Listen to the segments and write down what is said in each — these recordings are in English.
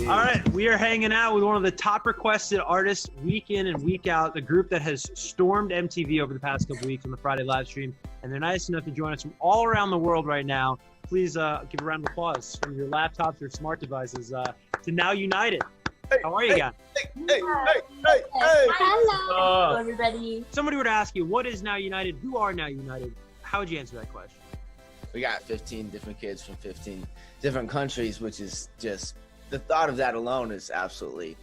All right, we are hanging out with one of the top requested artists week in and week out, the group that has stormed MTV over the past couple weeks on the Friday live stream, and they're nice enough to join us from all around the world right now. Please give a round of applause from your laptops or smart devices to Now United. How are you guys? Hey. Hello, everybody. Somebody were to ask you, what is Now United? Who are Now United? How would you answer that question? We got 15 different kids from 15 different countries, which is just, the thought of that alone is absolutely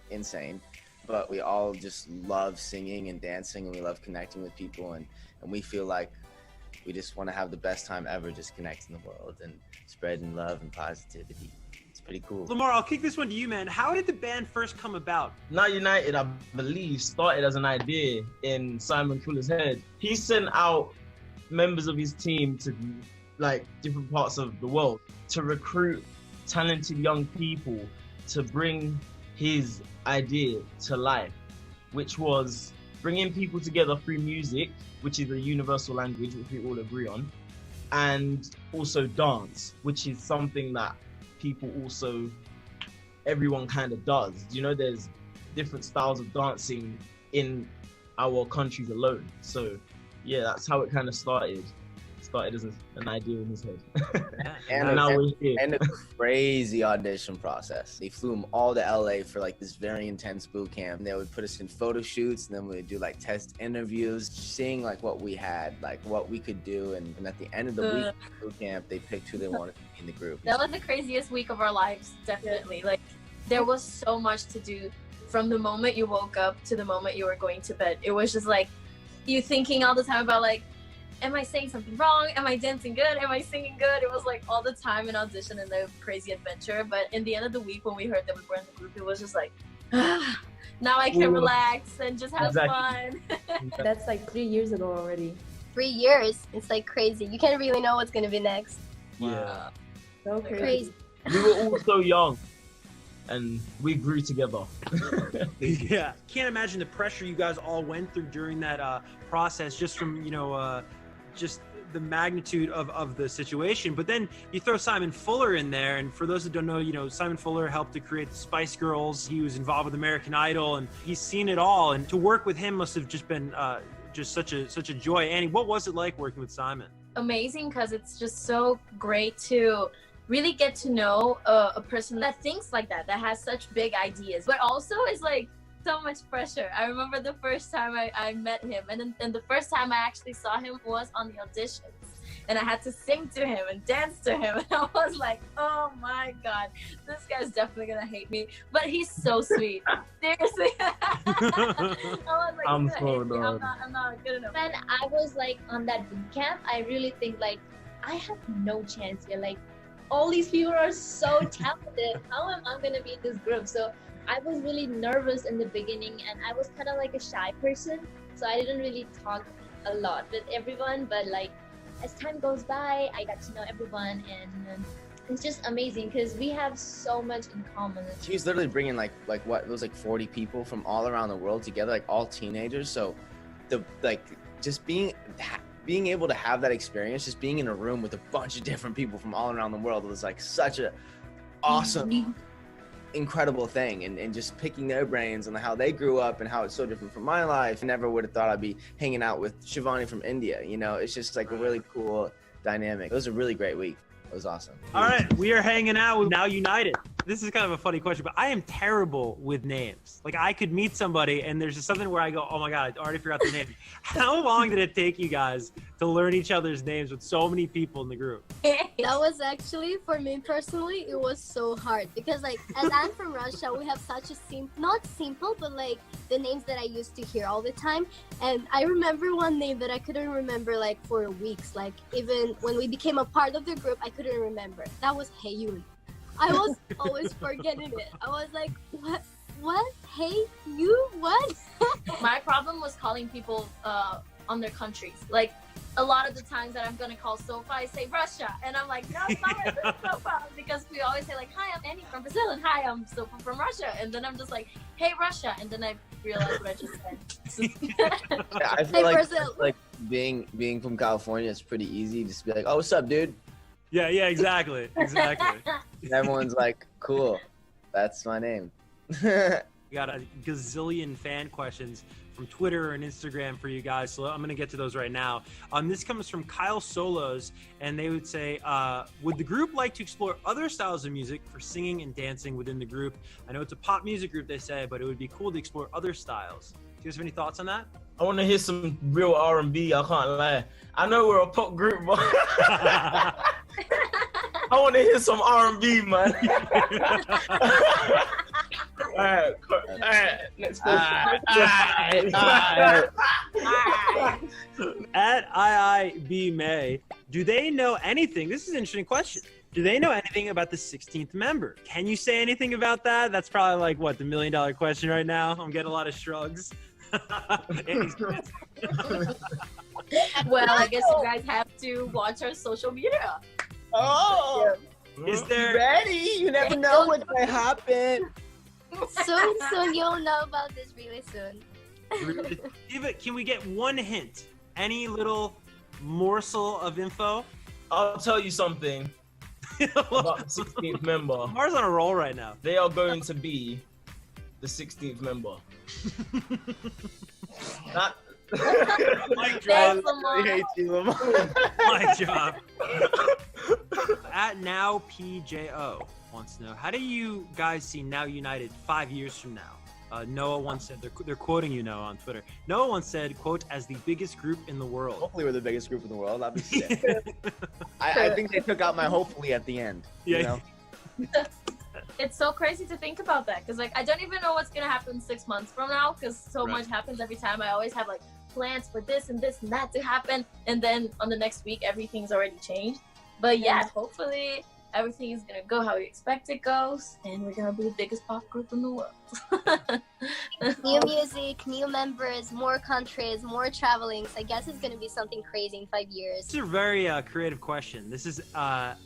insane. But we all just love singing and dancing, and we love connecting with people, and we feel like we just want to have the best time ever just connecting the world and spreading love and positivity. It's pretty cool. Lamar, I'll kick this one to you, man. How did the band first come about? Now United, I believe, started as an idea in Simon Fuller's head. He sent out members of his team to like different parts of the world to recruit talented young people to bring his idea to life, which was bringing people together through music, which is a universal language which we all agree on, and also dance, which is something that people also, everyone kind of does. You know, there's different styles of dancing in our countries alone. So yeah, that's how it kind of started as an idea in his head. and a crazy audition process. They flew them all to LA for like this very intense boot camp. They would put us in photo shoots, and then we would do like test interviews, seeing like what we had, like what we could do. And at the end of the week of boot camp, they picked who they wanted to be in the group. That was the craziest week of our lives, definitely. Like, there was so much to do from the moment you woke up to the moment you were going to bed. It was just like you thinking all the time about like, am I saying something wrong? Am I dancing good? Am I singing good? It was like all the time an audition and a crazy adventure. But in the end of the week, when we heard that we were in the group, it was just like, now I can relax and just have fun. That's like 3 years ago already. 3 years. It's like crazy. You can't really know what's going to be next. Yeah. So crazy. We were all so young, and we grew together. Yeah, can't imagine the pressure you guys all went through during that process, just from just the magnitude of the situation. But then you throw Simon Fuller in there, and for those that don't know, Simon Fuller helped to create the Spice Girls. He was involved with American Idol, and he's seen it all. And to work with him must have just been just such a joy. Annie, what was it like working with Simon? Amazing, because it's just so great to really get to know a person that thinks like that has such big ideas, but also is like so much pressure. I remember the first time I met him, and the first time I actually saw him was on the auditions, and I had to sing to him and dance to him, and I was like, oh my god, this guy's definitely gonna hate me, but he's so sweet. Seriously. I was like, I'm not good enough. When I was like on that boot camp, I really think like I have no chance here. Like, all these people are so talented. How am I gonna be in this group? So I was really nervous in the beginning, and I was kind of like a shy person, so I didn't really talk a lot with everyone. But like as time goes by, I got to know everyone, and it's just amazing because we have so much in common. He was literally bringing like what, it was like 40 people from all around the world together, like all teenagers. So just being able to have that experience, just being in a room with a bunch of different people from all around the world, was like such a awesome, incredible thing. And just picking their brains on how they grew up and how it's so different from my life. I never would have thought I'd be hanging out with Shivani from India. It's just like a really cool dynamic. It was a really great week. It was awesome. All right, we are hanging out with Now United. This is kind of a funny question, but I am terrible with names. Like, I could meet somebody and there's just something where I go, oh my God, I already forgot their name. How long did it take you guys to learn each other's names with so many people in the group? That was actually, for me personally, it was so hard because like, as I'm from Russia, we have such a not simple, but like the names that I used to hear all the time. And I remember one name that I couldn't remember like for weeks. Like even when we became a part of the group, I couldn't remember. That was Heyun. I was always forgetting it. I was like, what? Hey, you, what? My problem was calling people on their countries. Like, a lot of the times that I'm gonna call Sofa, I say Russia, and I'm like, no, sorry, this is Sofa, because we always say like, hi, I'm Annie from Brazil, and hi, I'm Sofa from Russia, and then I'm just like, hey, Russia, and then I realized what I just said. Yeah, I feel like being from California, it's pretty easy. Just be like, oh, what's up, dude? Yeah, exactly. And everyone's like, cool. That's my name. We got a gazillion fan questions from Twitter and Instagram for you guys, so I'm going to get to those right now. This comes from Kyle Solos, and they would say, would the group like to explore other styles of music for singing and dancing within the group? I know it's a pop music group, they say, but it would be cool to explore other styles. Do you guys have any thoughts on that? I want to hear some real R&B, I can't lie. I know we're a pop group, but I want to hear some R&B, man. Alright, next question. At IIB May, do they know anything? This is an interesting question. Do they know anything about the 16th member? Can you say anything about that? That's probably like, what, the $1 million question right now? I'm getting a lot of shrugs. Well, I guess you guys have to watch our social media. Oh, Is there... ready? You never know what might happen. Soon you'll know about this really soon. Can we get one hint? Any little morsel of info? I'll tell you something about the 16th member. Mars on a roll right now. They are going to be the 16th member. That... Mic drop. Thanks, Lamar. I hate you, Lamar. Mic drop. At Now PJO wants to know, how do you guys see Now United 5 years from now? Noah once said, they're quoting you, Noah, on Twitter. Noah once said, quote, as the biggest group in the world. Hopefully we're the biggest group in the world. That'd be sick. I think they took out my hopefully at the end. Yeah. You know? It's so crazy to think about that, because like I don't even know what's gonna happen 6 months from now, because so Right. much happens every time. I always have like plans for this and that to happen, and then on the next week everything's already changed. But yeah, hopefully everything is gonna go how we expect it goes, and we're gonna be the biggest pop group in the world. New music, new members, more countries, more traveling. So I guess it's gonna be something crazy in 5 years. This is a very creative question. This is at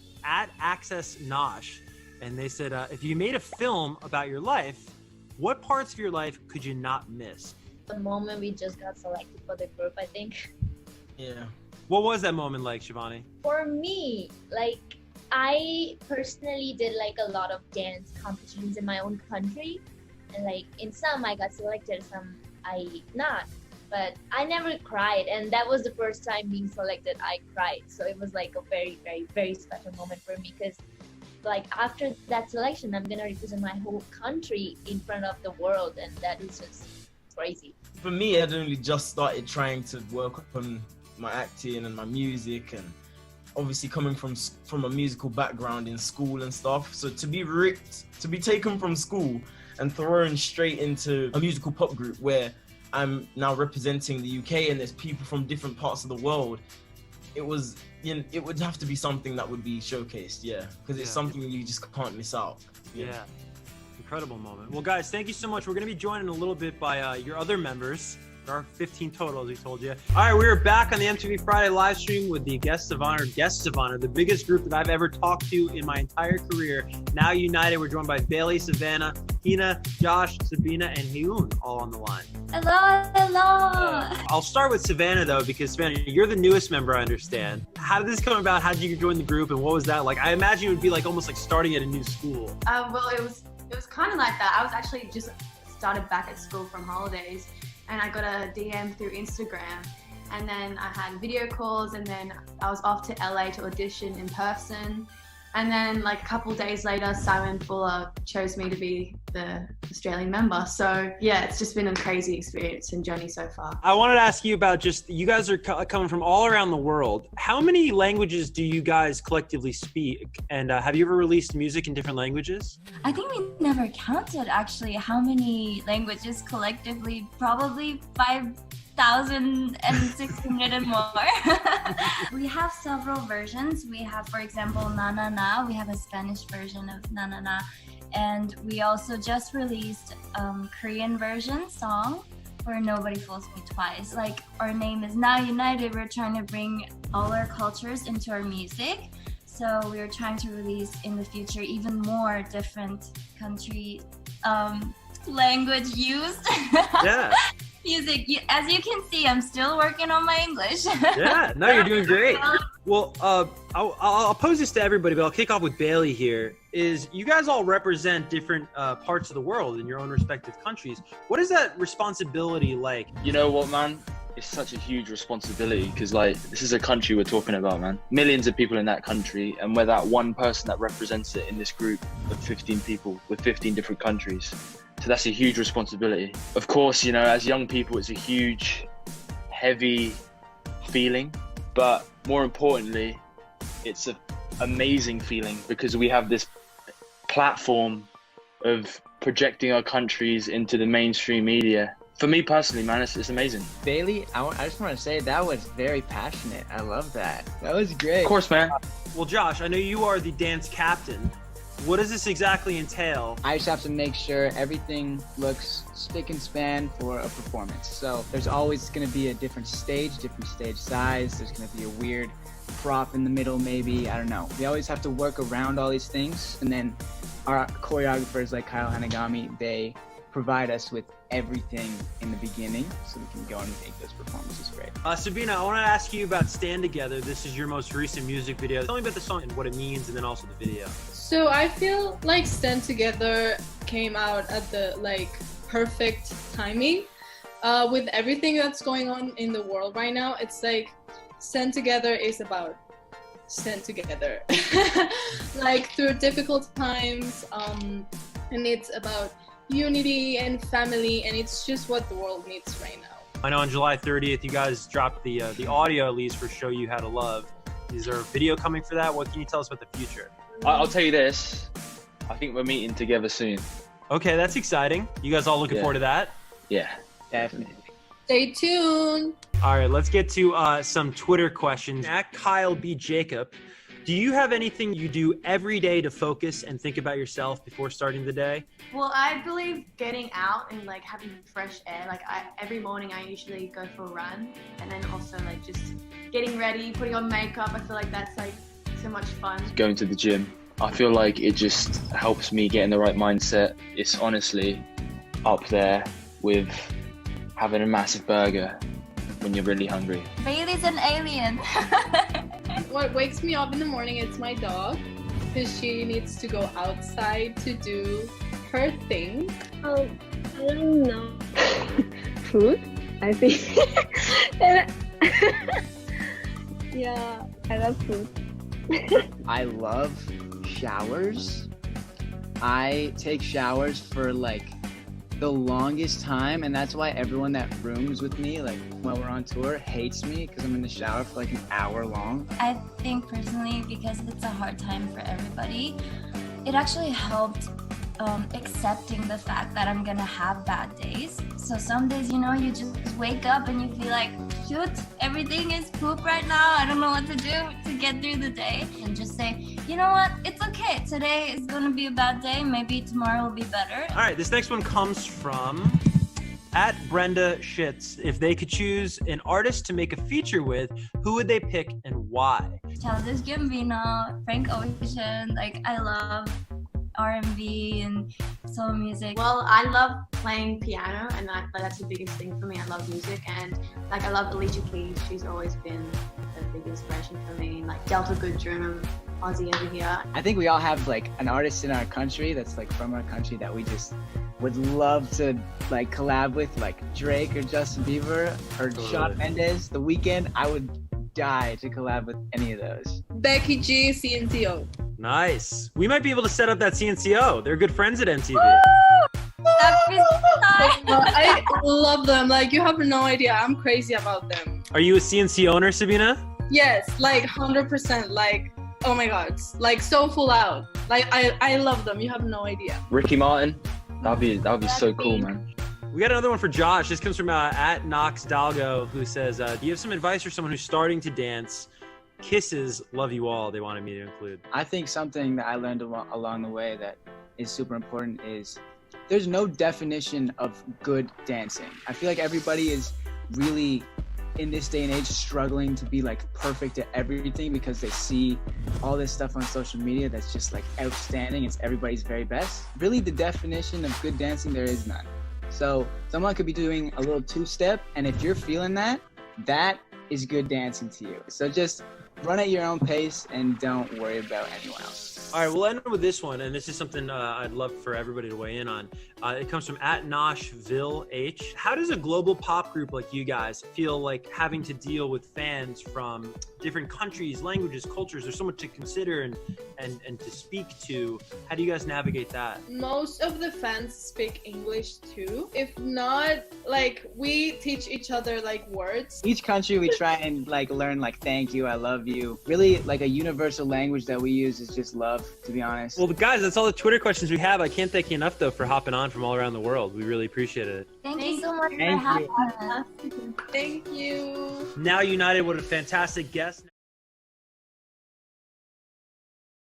Access Nosh, and they said, if you made a film about your life, what parts of your life could you not miss? The moment we just got selected for the group, I think. Yeah. What was that moment like, Shivani? For me, like, I personally did like a lot of dance competitions in my own country, and like in some I got selected, some I not, but I never cried, and that was the first time being selected I cried. So it was like a very, very, very special moment for me, because like after that selection I'm gonna represent my whole country in front of the world, and that is just crazy. For me, I'd only just started trying to work on my acting and my music, and obviously coming from a musical background in school and stuff. So to be taken from school and thrown straight into a musical pop group where I'm now representing the UK and there's people from different parts of the world, it was, you know, it would have to be something that would be showcased, yeah, because it's something you just can't miss out. Yeah. Incredible moment. Well, guys, thank you so much. We're going to be joined in a little bit by your other members. There are 15 total, as we told you. All right, we are back on the MTV Friday live stream with the guests of honor, the biggest group that I've ever talked to in my entire career. Now United, we're joined by Bailey, Savannah, Hina, Josh, Sabina, and Hyun, all on the line. Hello. I'll start with Savannah, though, because Savannah, you're the newest member, I understand. How did this come about? How did you join the group, and what was that like? I imagine it would be like almost like starting at a new school. Well, it was kind of like that. I was actually just started back at school from holidays, and I got a DM through Instagram, and then I had video calls, and then I was off to LA to audition in person, and then like a couple days later Simon Fuller chose me to be the Australian member. So yeah, it's just been a crazy experience and journey so far. I wanted to ask you about just, you guys are coming from all around the world. How many languages do you guys collectively speak? And have you ever released music in different languages? I think we never counted actually how many languages collectively, probably 5,600 and more. We have several versions. We have, for example, Na Na Na. We have a Spanish version of Na Na Na. And we also just released Korean version song for Nobody Fools Me Twice. Like, our name is Now United. We're trying to bring all our cultures into our music. So we're trying to release in the future even more different country language used. Yeah. music. As you can see, I'm still working on my English. Yeah, no, you're doing great. Well, I'll pose this to everybody, but I'll kick off with Bailey here. Is you guys all represent different parts of the world in your own respective countries. What is that responsibility like? You know what, man? It's such a huge responsibility because, like, this is a country we're talking about, man. Millions of people in that country, and we're that one person that represents it in this group of 15 people with 15 different countries. So that's a huge responsibility. Of course, you know, as young people, it's a huge, heavy feeling, but more importantly, it's an amazing feeling because we have this platform of projecting our countries into the mainstream media. For me personally, man, it's amazing. Bailey, I just want to say that was very passionate. I love that. That was great. Of course, man. Well, Josh, I know you are the dance captain. What does this exactly entail? I just have to make sure everything looks spick and span for a performance. So there's always going to be a different stage size. There's going to be a weird prop in the middle, maybe. I don't know. We always have to work around all these things. And then our choreographers like Kyle Hanagami, they provide us with everything in the beginning so we can go and make those performances great. Sabina, I want to ask you about Stand Together. This is your most recent music video. Tell me about the song and what it means, and then also the video. So I feel like Stand Together came out at the perfect timing. With everything that's going on in the world right now, it's like Stand Together is about stand together. Like through difficult times, and it's about unity and family, and it's just what the world needs right now. I know on July 30th, you guys dropped the audio at least for Show You How to Love. Is there a video coming for that? What can you tell us about the future? I'll tell you this. I think we're meeting together soon. Okay, that's exciting. You guys all looking forward to that? Yeah, definitely. Stay tuned. All right, let's get to some Twitter questions. At Kyle B. Jacob, do you have anything you do every day to focus and think about yourself before starting the day? Well, I believe getting out and having fresh air. Every morning I usually go for a run, and then also just getting ready, putting on makeup. I feel like that's so much fun. Going to the gym. I feel like it just helps me get in the right mindset. It's honestly up there with having a massive burger when you're really hungry. Bailey's an alien. What wakes me up in the morning, it's my dog, because she needs to go outside to do her thing. I don't know. Food, I think. Yeah, I love food. I love showers. I take showers for the longest time, and that's why everyone that rooms with me when we're on tour hates me, because I'm in the shower for an hour long. I think personally, because it's a hard time for everybody, it actually helped accepting the fact that I'm gonna have bad days. So some days, you just wake up and you feel like, shoot, everything is poop right now. I don't know what to do to get through the day. And just say, you know what, it's okay. Today is gonna be a bad day. Maybe tomorrow will be better. All right, this next one comes from at Brenda Schitz. If they could choose an artist to make a feature with, who would they pick and why? Childish Gambino, Frank Ocean. I love R&B and soul music. Well, I love playing piano, and that's the biggest thing for me. I love music, and I love Alicia Keys. She's always been a big inspiration for me. Delta Goodrum, Aussie over here. I think we all have an artist in our country that's from our country that we just would love to collab with, Drake or Justin Bieber or Shawn Mendes. The Weeknd. I would die to collab with any of those. Becky G, CNCO. Nice. We might be able to set up that CNCO. They're good friends at MTV. I love them. You have no idea. I'm crazy about them. Are you a CNC owner, Sabina? Yes, 100%. Oh my god, so full out. I love them. You have no idea. Ricky Martin. That'd be so cool, man. We got another one for Josh. This comes from at Knox Dalgo, who says, do you have some advice for someone who's starting to dance? Kisses, love you all, they wanted me to include. I think something that I learned along the way that is super important is there's no definition of good dancing. I feel like everybody is really, in this day and age, struggling to be perfect at everything because they see all this stuff on social media that's just outstanding. It's everybody's very best. Really, the definition of good dancing, there is none. So someone could be doing a little two-step, and if you're feeling that, that is good dancing to you. So just run at your own pace and don't worry about anyone else. All right, we'll end with this one, and this is something I'd love for everybody to weigh in on. It comes from @NoshvilleH. How does a global pop group like you guys feel like having to deal with fans from different countries, languages, cultures? There's so much to consider and to speak to. How do you guys navigate that? Most of the fans speak English too. If not, like, we teach each other like words. Each country we try and like learn like thank you, I love you. Really, like a universal language that we use is just love, to be honest. Well, guys, that's all the Twitter questions we have. I can't thank you enough, though, for hopping on from all around the world. We really appreciate it. Thank you so much for Thank having you. us. Thank you. Now United, what a fantastic guest.